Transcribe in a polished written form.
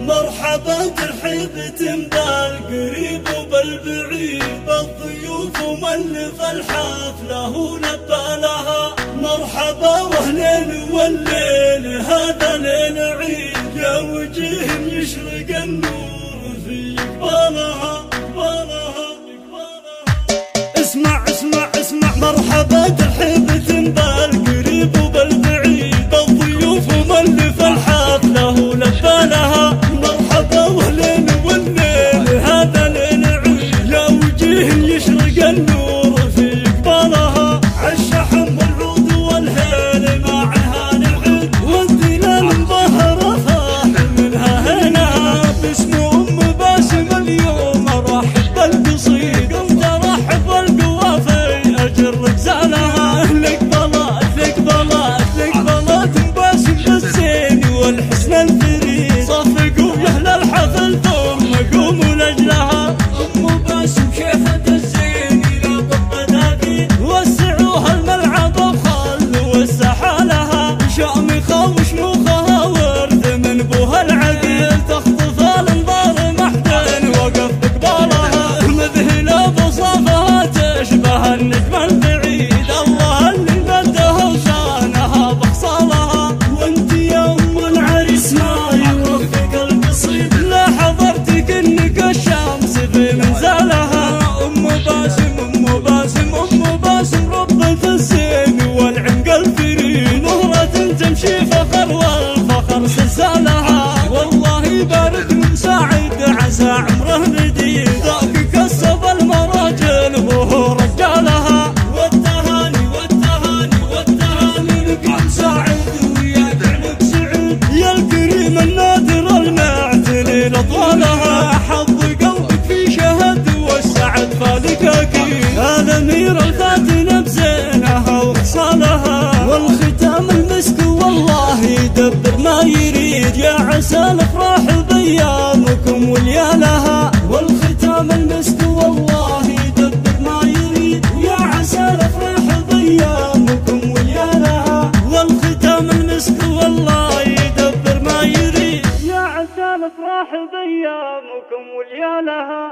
مرحبا ترحيبة بالقريب وبالبعيد، بالضيوف ومن الحفلة ولبى لها. مرحبا واهلين والليل هذا ليل عيد، يا وجيه يشرق النور في قبالها. اسمع اسمع اسمع، مرحبا ترحيبة بالقريب وبالبعيد، بالضيوف ومن الحفلة ولبى لها. مرحبا واهلين والليل هذا ليل عيد، يا وجيه يشرق النور في قبالها. عالشحم والعود والهيل معها نعيد، والدلال مظهرها منها هنا. باسم ام باسم اليوم ارحب بالقصيد، قمت ارحب بالقوافي اجر زالها. لك بلاط لك بلاط لك بلاط ام باسم بالزين والحسن الفريد، صفقوا يا اهل الحفل ثم قوموا لاجلها. ام باسم شيخة الزين لا طب وسعوها الملعب وخلوا الساحة لها. شامخة وشموخها ورد من بوها العقيل، تخطف الانظار محدن وقف بقبالها. مذهلة بصافها تشبه النجم البعيد، الله اللي مدها وشانها بخصالها. وانت يا ام العريس ما يوفق القصيد، لا حضرتك انك الشمس في منزلها. ام باسم ام باسم ام باسم ربة الزين والعنق الفريد، نهرة تمشي فخر والفخر سلسلها. والله يبارك من سعيد عسى عمره جديد، ذاك كسب المراجل وهو رجالها. والتهاني والتهاني والتهاني لك من سعيد وياك عنك سعيد، يا الكريم النادر المعتني لطوالها. حظ قلبك في شهد والسعد فالك اكيد، هذا امير الفاتن بزينها وخصالها. والختام المسك والله يدبر ما يريد، يا عسى الافراح بايامكم وليالها. والختام المسك والله يدبر ما يريد، يا عسى الافراح بايامكم وليالها. والختام المسك والله يدبر ما يريد، يا عسى الافراح بايامكم وليالها.